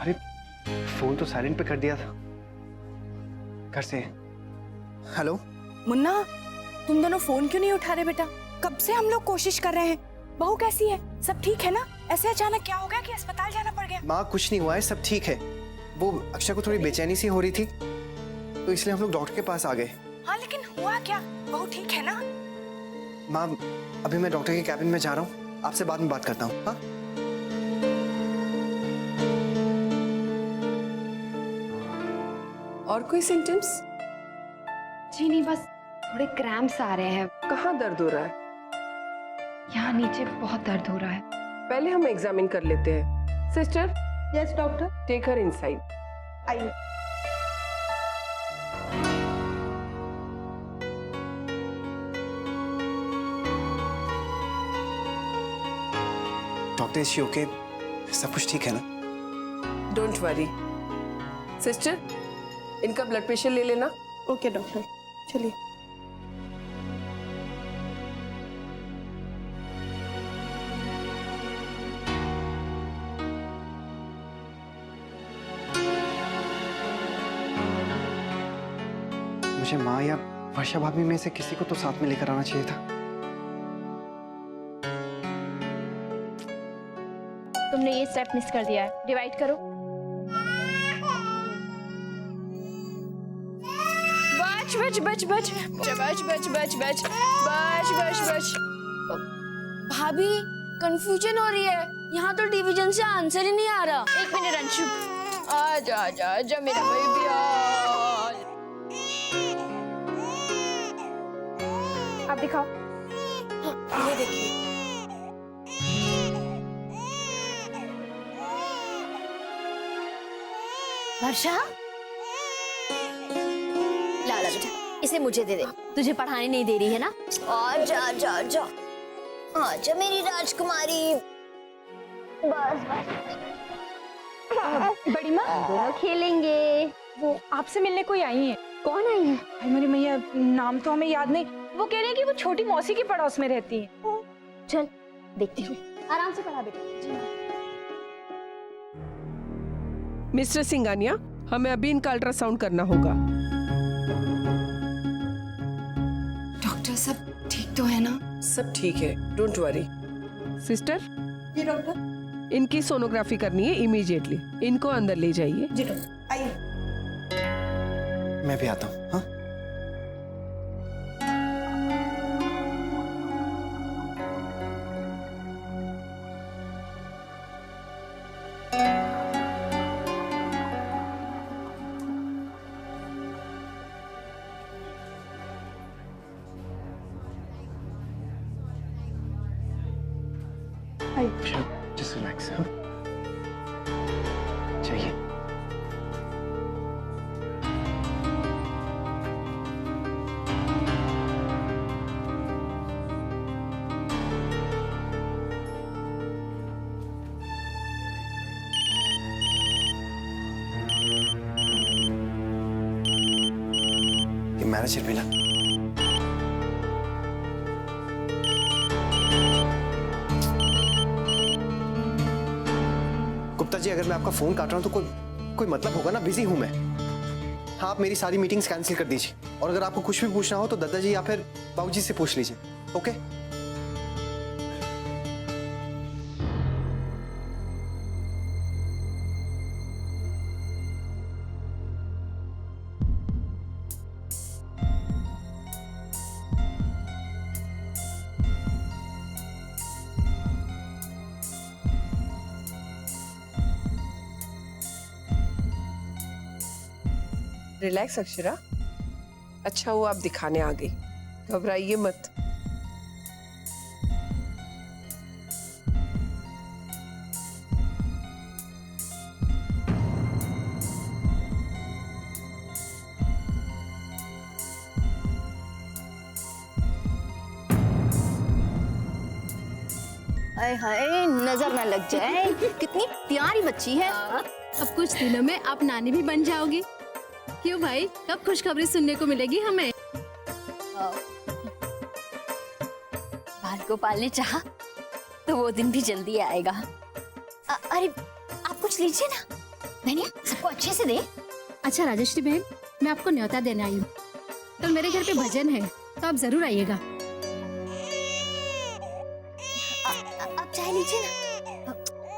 अरे फोन तो साइलेंट पे कर दिया था घर से। हेलो मुन्ना, तुम दोनों फोन क्यों नहीं उठा रहे बेटा? कब से हम लोग कोशिश कर रहे हैं। बहू कैसी है? सब ठीक है ना? ऐसे अचानक क्या हो गया कि अस्पताल जाना पड़ गया? माँ कुछ नहीं हुआ है, सब ठीक है। वो अक्षय को थोड़ी बेचैनी सी हो रही थी तो इसलिए हम लोग डॉक्टर के पास आ गए। हाँ लेकिन हुआ क्या? बहू ठीक है ना? माँ अभी मैं डॉक्टर के कैबिन में जा रहा हूँ, आपसे बाद में बात करता हूँ। हाँ और कोई सिम्टम्स? जी नहीं, बस थोड़े क्रैम्प्स आ रहे हैं। कहाँ दर्द हो रहा है? यहाँ नीचे बहुत दर्द हो रहा है। पहले हम एग्जामिन कर लेते हैं। Sister, yes doctor. Take her inside. आइए। Doctor is she okay? सब कुछ ठीक है ना? Don't worry. सिस्टर, इनका ब्लड प्रेशर ले लेना। ओके डॉक्टर, चलिए। मुझे माँ या वर्षा भाभी में से किसी को तो साथ में लेकर आना चाहिए था। तुमने ये स्टेप मिस कर दिया है। डिवाइड करो। बच बच बच बच बच बच बच बच बच बच बच। भाभी कंफ्यूजन हो रही है, यहाँ तो डिवीजन से आंसर ही नहीं आ रहा। एक मिनट अंशु, आजा आजा आजा मेरा बेबी आ। आप दिखाओ। हाँ, ये देखिए। वर्षा, लाला बेटा, इसे मुझे दे दे। तुझे पढ़ाने नहीं दे रही है ना? आजा आजा आजा आजा मेरी राजकुमारी। बस बस। बड़ी माँ, दोनों खेलेंगे। वो आपसे मिलने कोई आई है। कौन आई है? भाई मेरी मैया, नाम तो हमें याद नहीं। वो कह रही है कि वो छोटी मौसी की पड़ोस में रहती है। चल देखती हूँ। आराम से पढ़ा बेटा। मिस्टर सिंगानिया, हमें अभी इनका अल्ट्रासाउंड करना होगा। डॉक्टर सब ठीक तो है ना? सब ठीक है, डोंट वरी। सिस्टर, जी डॉक्टर। इनकी सोनोग्राफी करनी है इमीडिएटली। इनको अंदर ले जाइए। जी डॉक्टर, आइए। मैं भी आता हूँ। हाँ just relax. हाँ चाहिए। ये मैनेजर मिला। गुप्ता जी, अगर मैं आपका फोन काट रहा हूं तो कोई मतलब होगा ना, बिजी हूं मैं। हाँ, आप मेरी सारी मीटिंग्स कैंसिल कर दीजिए और अगर आपको कुछ भी पूछना हो तो दादाजी या फिर बाबूजी से पूछ लीजिए। ओके? रिलैक्स अक्षरा। अच्छा हुआ आप दिखाने आ गई, घबराइए मत। हाय हाय, नजर न लग जाए। कितनी प्यारी बच्ची है। अब कुछ दिनों में आप नानी भी बन जाओगी। क्यों भाई, कब खुशखबरी सुनने को मिलेगी हमें? बाल को पालने चाहा तो वो दिन भी जल्दी आएगा। अरे आप कुछ लीजिए ना। बहनिया सबको अच्छे से दे। अच्छा राजश्री बहन, मैं आपको न्योता देने आई हूँ। कल मेरे घर पे भजन है, तो आप जरूर आइएगा। आप चाय लीजिए ना।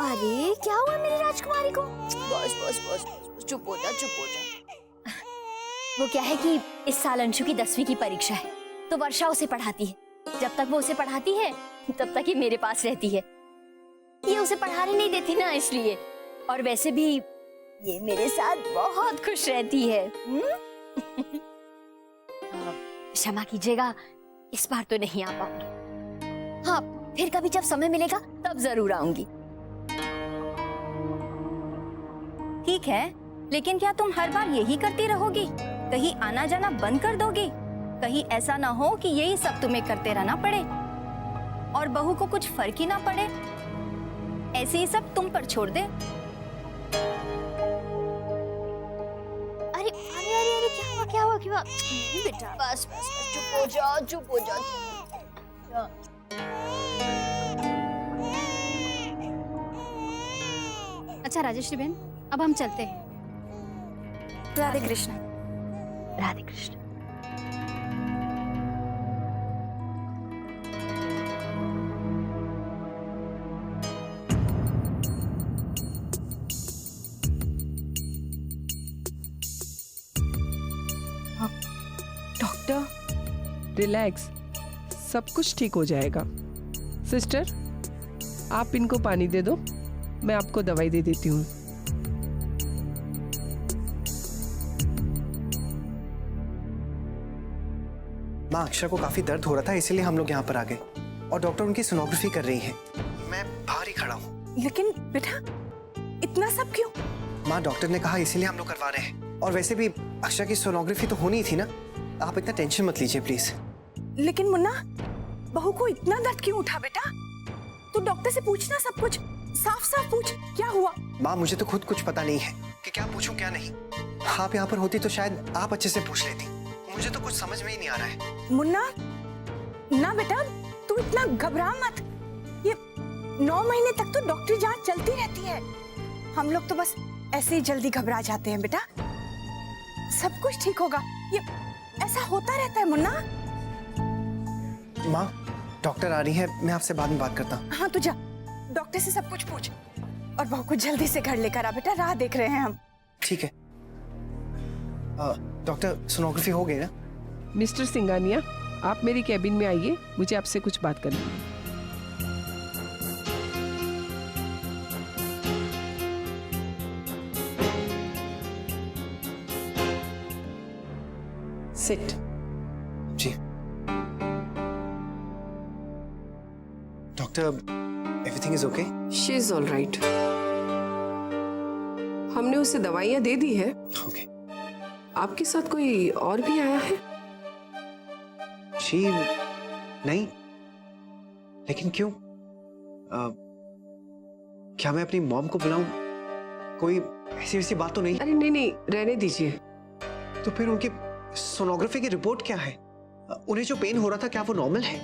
अरे क्या हुआ मेरी राजकुमारी को? बस बस बस बस, चुप हो जा चुप हो जा। वो क्या है कि इस साल अंशु की 10वीं की परीक्षा है, तो वर्षा उसे पढ़ाती है। जब तक वो उसे पढ़ाती है तब तक ये मेरे पास रहती है। ये उसे पढ़ाने नहीं देती ना, इसलिए। और वैसे भी ये मेरे साथ बहुत खुश रहती है। क्षमा कीजिएगा, इस बार तो नहीं आ पाऊंगी। हाँ, फिर कभी जब समय मिलेगा तब जरूर आऊंगी। ठीक है, लेकिन क्या तुम हर बार यही करती रहोगी? कहीं आना जाना बंद कर दोगी? कहीं ऐसा ना हो कि यही सब तुम्हें करते रहना पड़े और बहू को कुछ फर्क ही ना पड़े, ऐसे ही सब तुम पर छोड़ दे। अरे अरे अरे अरे क्या हुआ क्या हुआ क्या हुआ? नहीं बेटा, बस बस बस, चुप हो जाओ चुप हो जाओ। अच्छा राजश्री बहन, अब हम चलते हैं। राधे कृष्ण। राधे कृष्ण। डॉक्टर, रिलैक्स, सब कुछ ठीक हो जाएगा। सिस्टर, आप इनको पानी दे दो, मैं आपको दवाई दे देती हूँ। माँ, अक्षरा को काफी दर्द हो रहा था, इसीलिए हम लोग यहाँ पर आ गए और डॉक्टर उनकी सोनोग्राफी कर रही है। मैं बाहर ही खड़ा हूँ। लेकिन बेटा इतना सब क्यों? माँ, डॉक्टर ने कहा इसीलिए हम लोग करवा रहे हैं। और वैसे भी अक्षरा की सोनोग्राफी तो होनी ही थी ना, आप इतना टेंशन मत लीजिए प्लीज। लेकिन मुन्ना, बहू को इतना दर्द क्यों उठा बेटा? तू डॉक्टर से पूछना, सब कुछ साफ साफ पूछ, क्या हुआ? माँ, मुझे तो खुद कुछ पता नहीं है कि क्या पूछूं क्या नहीं। आप यहाँ पर होती तो शायद आप अच्छे से पूछ लेती। मुझे तो कुछ समझ में ही नहीं आ रहा है। मुन्ना, ना बेटा, तू इतना घबरा मत। ये 9 महीने तक तो डॉक्टरी जांच चलती रहती है। हम लोग तो बस ऐसे ही जल्दी घबरा जाते हैं बेटा। सब कुछ ठीक होगा, ये ऐसा होता रहता है मुन्ना। माँ, डॉक्टर आ रही है, मैं आपसे बाद में बात करता हूँ। हाँ तो जा, डॉक्टर से सब कुछ पूछ और बहू को जल्दी से घर लेकर आ बेटा, राह देख रहे हैं हम। ठीक है। डॉक्टर, सोनोग्राफी हो गई ना? मिस्टर सिंगानिया, आप मेरी कैबिन में आइए, मुझे आपसे कुछ बात करनी है। सिट। जी doctor, everything is okay? She is all right. हमने उसे दवाइयाँ दे दी है। ओके। आपके साथ कोई और भी आया है? जी नहीं, लेकिन क्यों? क्या मैं अपनी मॉम को बुलाऊं? कोई ऐसी वैसी बात तो नहीं? अरे नहीं नहीं, रहने दीजिए। तो फिर उनकी सोनोग्राफी की रिपोर्ट क्या है? उन्हें जो पेन हो रहा था, क्या वो नॉर्मल है?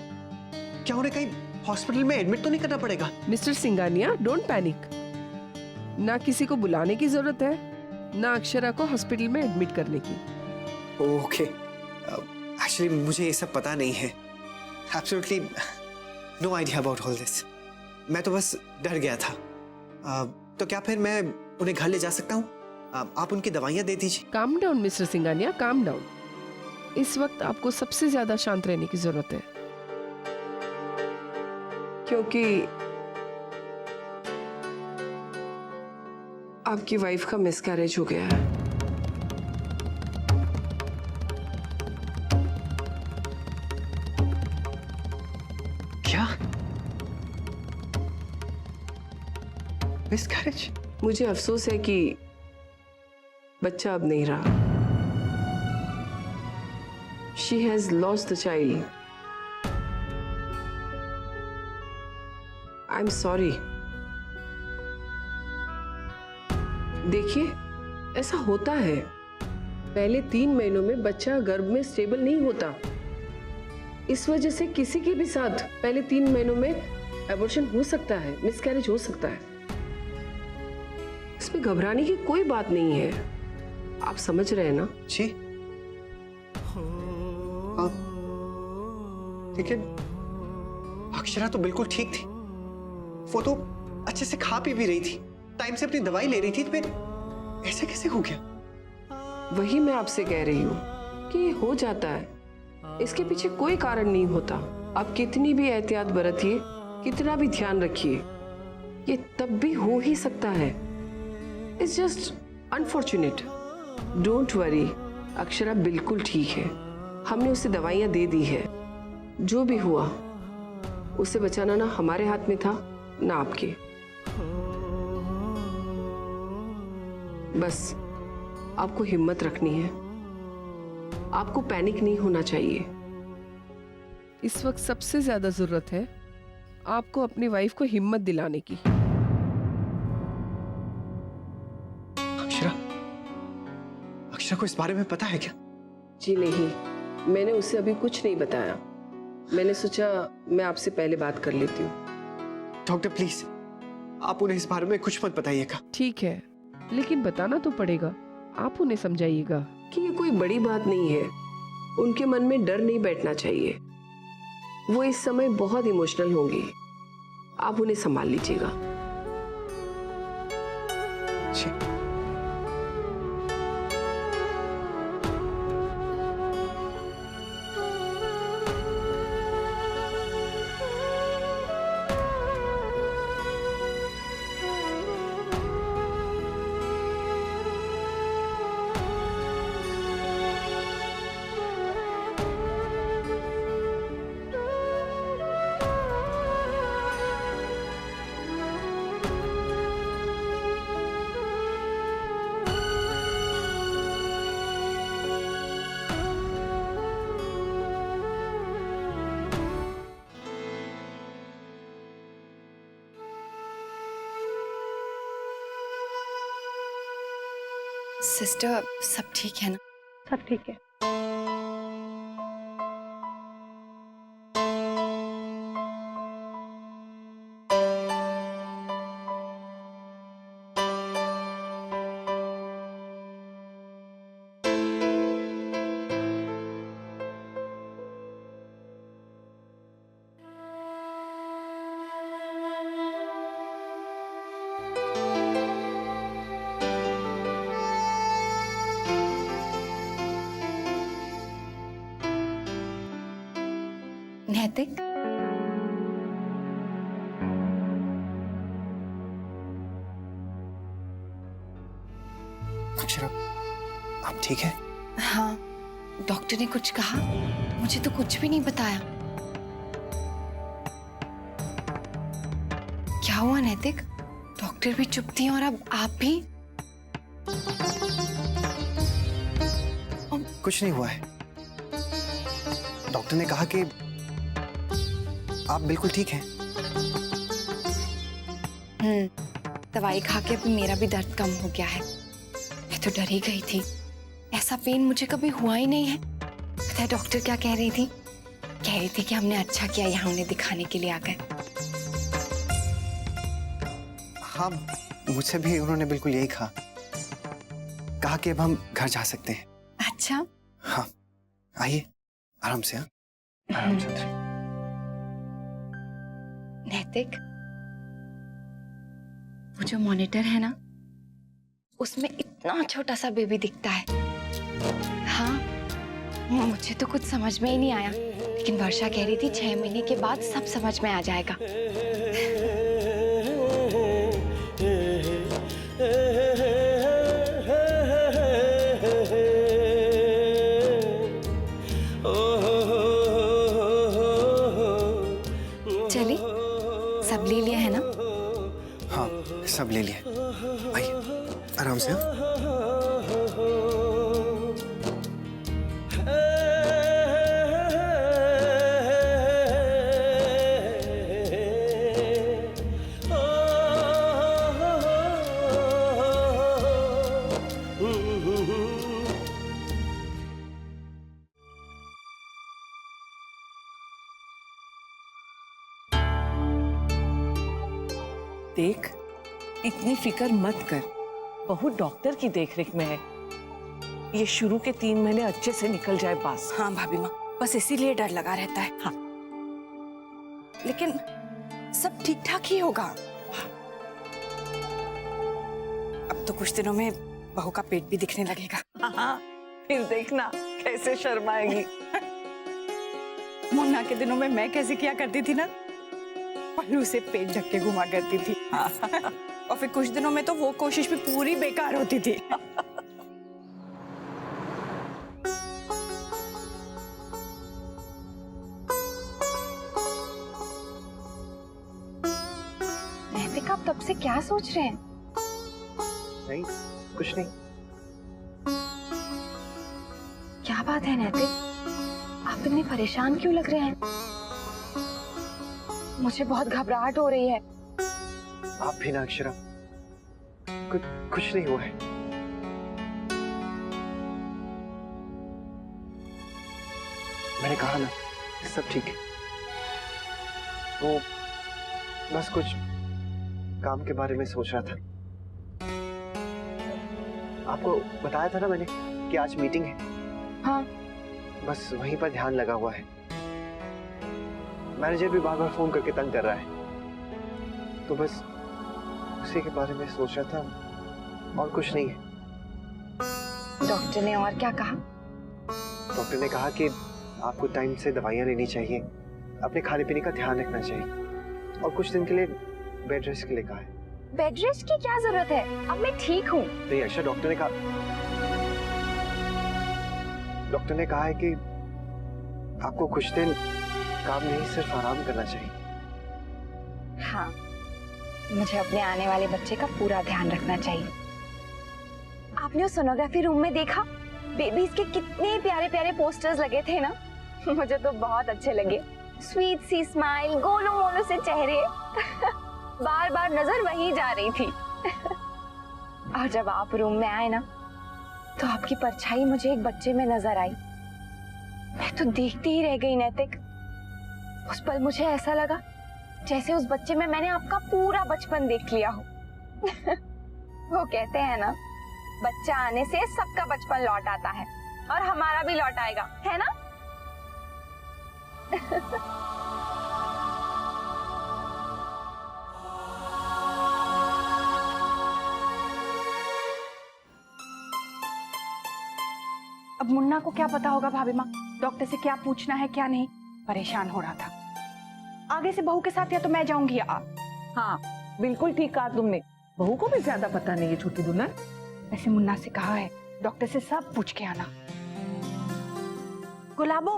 क्या उन्हें कहीं हॉस्पिटल में एडमिट तो नहीं करना पड़ेगा? Mister Singhania, don't panic. ना किसी को बुलाने की जरूरत है, ना अक्षरा को हॉस्पिटल में एडमिट करने की। ओके, एक्चुअली मुझे ये सब पता नहीं है। Absolutely no idea about all this. मैं तो बस डर गया था। तो क्या फिर मैं उन्हें घर ले जा सकता हूँ? आप उनकी दवाइयाँ दे दीजिए। Calm down mister Singhania, calm down. इस वक्त आपको सबसे ज्यादा शांत रहने की जरूरत है, क्योंकि आपकी वाइफ का मिसकैरेज हो गया है। क्या? मिसकैरेज? मुझे अफसोस है कि बच्चा अब नहीं रहा। She has lost the child. I'm sorry. देखिए, ऐसा होता है। पहले 3 महीनों में बच्चा गर्भ में स्टेबल नहीं होता। इस वजह से किसी के भी साथ पहले 3 महीनों में एबॉर्शन हो सकता है, मिसकैरेज हो सकता है। इसमें घबराने की कोई बात नहीं है। आप समझ रहे हैं ना? जी हाँ, लेकिन अक्षरा तो बिल्कुल ठीक थी। वो तो अच्छे से खा पी भी रही थी, टाइम से अपनी दवाई ले रही थी, फिर ऐसे कैसे हो गया? वही मैं आपसे कह रही हूँ कि ये हो जाता है, इसके पीछे कोई कारण नहीं होता। आप कितनी भी एहतियात बरतिए, कितना भी ध्यान रखिए, ये तब भी हो ही सकता है। It's just unfortunate. Don't worry, Akshara बिल्कुल ठीक है। हमने उसे दवाइयाँ दे दी है। जो भी हुआ उसे बचाना ना हमारे हाथ में था ना आपके। बस आपको हिम्मत रखनी है, आपको पैनिक नहीं होना चाहिए। इस वक्त सबसे ज्यादा जरूरत है आपको अपनी वाइफ को हिम्मत दिलाने की। अक्षरा, अक्षरा को इस बारे में पता है क्या? जी नहीं, मैंने उसे अभी कुछ नहीं बताया। मैंने सोचा मैं आपसे पहले बात कर लेती हूँ। डॉक्टर प्लीज, आप उन्हें इस बारे में कुछ मत बताइएगा। ठीक है, लेकिन बताना तो पड़ेगा। आप उन्हें समझाइएगा कि ये कोई बड़ी बात नहीं है। उनके मन में डर नहीं बैठना चाहिए। वो इस समय बहुत इमोशनल होंगी। आप उन्हें संभाल लीजिएगा। जी। सिस्टर, सब ठीक है ना? सब ठीक है। नैतिक, अक्षरा, आप ठीक है? हाँ, डॉक्टर ने कुछ कहा? मुझे तो कुछ भी नहीं बताया। क्या हुआ नैतिक? डॉक्टर भी चुप थी और अब आप भी? कुछ नहीं हुआ है। डॉक्टर ने कहा कि आप बिल्कुल ठीक हैं। दवाई खा के अब मेरा भी दर्द कम हो गया है। मैं तो डर ही गई थी, ऐसा पेन मुझे कभी हुआ ही नहीं है। पता है डॉक्टर क्या कह रही थी? कह रही थी कि हमने अच्छा किया यहाँ उन्हें दिखाने के लिए आ गए। हाँ, मुझसे भी उन्होंने बिल्कुल यही कहा कि अब हम घर जा सकते हैं। अच्छा, हाँ, आइए आराम से। हाँ, आराम से उतरिए। नैतिक, वो जो मॉनिटर है ना, उसमें इतना छोटा सा बेबी दिखता है। हाँ, मुझे तो कुछ समझ में ही नहीं आया, लेकिन वर्षा कह रही थी 6 महीने के बाद सब समझ में आ जाएगा। चलिए, सब ले लिया है ना? हाँ, सब ले लिए। आइए आराम से। देख, इतनी फिक्र मत कर। बहू डॉक्टर की देखरेख में है। ये शुरू के 3 महीने अच्छे से निकल जाए बस। हाँ भाभी माँ, बस इसीलिए डर लगा रहता है। हाँ। लेकिन सब ठीक ठाक ही होगा। अब तो कुछ दिनों में बहू का पेट भी दिखने लगेगा। हाँ, फिर देखना कैसे शर्माएगी। मुन्ना के दिनों में मैं कैसे किया करती थी ना, पल्लू से पेट ढक के घुमा करती थी। और फिर कुछ दिनों में तो वो कोशिश भी पूरी बेकार होती थी। नैतिक, आप तब से क्या सोच रहे हैं? नहीं, कुछ नहीं। क्या बात है नैतिक, आप इतने परेशान क्यों लग रहे हैं? मुझे बहुत घबराहट हो रही है। आप भी ना अक्षरा, कुछ नहीं हुआ है। मैंने कहा ना, सब ठीक है। वो बस कुछ काम के बारे में सोच रहा था। आपको बताया था ना मैंने कि आज मीटिंग है। हाँ। बस वहीं पर ध्यान लगा हुआ है। मैनेजर भी बार बार फोन करके तंग कर रहा है, तो बस उसी के बारे में सोच रहा था, और कुछ नहीं है। डॉक्टर ने और क्या कहा? डॉक्टर ने कहा कि आपको टाइम से दवाइयाँ लेनी चाहिए, अपने खाने पीने का ध्यान रखना चाहिए, और कुछ दिन के लिए बेड रेस्ट के लिए कहा है। बेड रेस्ट की क्या जरूरत है? अब मैं ठीक हूँ। नहीं अक्षा, डॉक्टर ने कहा है कि आपको कुछ दिन काम नहीं, सिर्फ आराम करना चाहिए। हाँ, मुझे अपने आने वाले बच्चे का पूरा ध्यान रखना चाहिए। आपने उस सोनोग्राफी रूम में देखा, बेबीज के कितने प्यारे प्यारे पोस्टर्स लगे थे ना। मुझे तो बहुत अच्छे लगे। स्वीट सी स्माइल, गोलों मोलों से चेहरे। बार बार नजर वहीं जा रही थी। और जब आप रूम में आए ना, तो आपकी परछाई मुझे एक बच्चे में नजर आई। मैं तो देखती ही रह गई नैतिक। उस पल मुझे ऐसा लगा जैसे उस बच्चे में मैंने आपका पूरा बचपन देख लिया हो। वो कहते हैं ना, बच्चा आने से सबका बचपन लौट आता है, और हमारा भी लौट आएगा, है ना? अब मुन्ना को क्या पता होगा भाभी माँ, डॉक्टर से क्या पूछना है क्या नहीं। परेशान हो रहा था। आगे से बहू के साथ या तो मैं जाऊंगी या आप। हाँ, बिल्कुल ठीक कहा तुमने। बहू को भी ज्यादा पता नहीं है छोटी दुल्हन। वैसे मुन्ना से कहा है डॉक्टर से सब पूछ के आना। गुलाबो,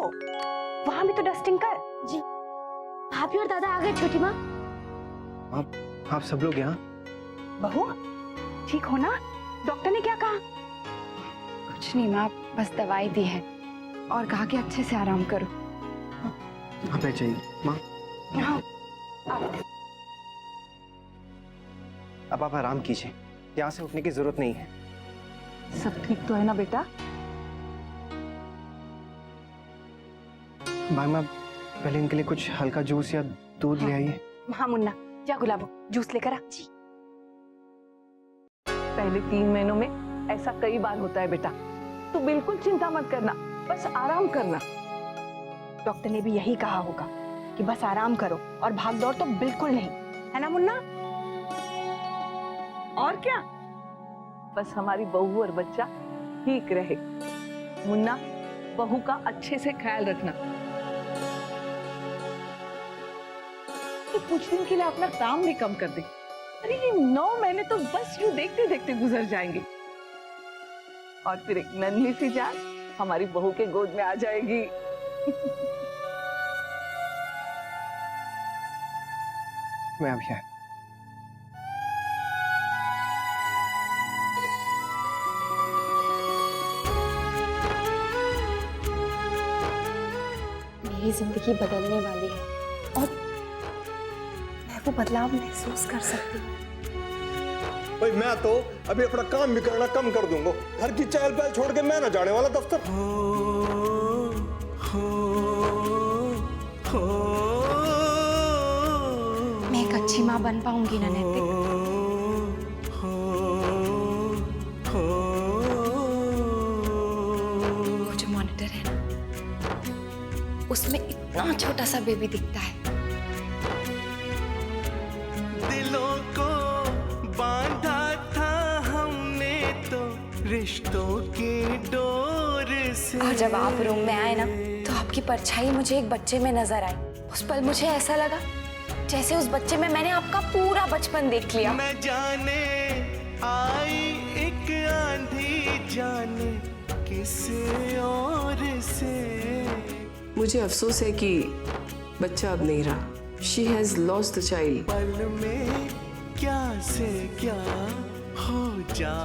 वहां भी तो डस्टिंग कर। जी। भाभी और दादा आ गए छोटी माँ। आप सब लोग यहाँ? बहू ठीक हो ना? डॉक्टर ने क्या कहा? कुछ नहीं माँ, बस दवाई दी है और कहा कि अच्छे से आराम करो। आप बैठ जाइए माँ। हाँ, अब आप आराम कीजिए, यहाँ से उठने की जरूरत नहीं है। सब ठीक तो है ना बेटा? माँ पहले इनके लिए कुछ हल्का जूस या दूध ले आइए। हाँ मुन्ना, जा गुलाबो जूस लेकर आ। जी। पहले 3 महीनों में ऐसा कई बार होता है बेटा। तू बिल्कुल चिंता मत करना, बस आराम करना। डॉक्टर ने भी यही कहा होगा कि बस आराम करो, और भाग दौड़ तो बिल्कुल नहीं, है ना मुन्ना? और क्या, बस हमारी बहू और बच्चा ठीक रहे। मुन्ना, बहू का अच्छे से ख्याल रखना। तो कुछ दिन के लिए अपना काम भी कम कर दे। अरे ये 9 महीने तो बस यूं देखते देखते गुजर जाएंगे, और फिर एक नन्ही सी जान हमारी बहू के गोद में आ जाएगी। मैं अभी आया। मेरी जिंदगी बदलने वाली है, और मैं वो बदलाव महसूस कर सकती हूँ। भाई मैं तो अभी अपना काम भी करना कम कर दूंगा। घर की चहल पहल छोड़ के मैं ना जाने वाला दफ्तर। मैं एक अच्छी माँ बन पाऊंगी ना नैतिक? उसमें इतना छोटा सा बेबी दिखता है। दिलों को बांधा था हमने तो रिश्तों की डोर से। और जब आप रूम में आए ना तो आपकी परछाई मुझे एक बच्चे में नजर आई। उस पल मुझे ऐसा लगा जैसे उस बच्चे में मैंने आपका पूरा बचपन देख लिया। न जाने आई एक आंधी जाने किस और से। मुझे अफसोस है कि बच्चा अब नहीं रहा। She has lost the child. पल में क्या से क्या हो जा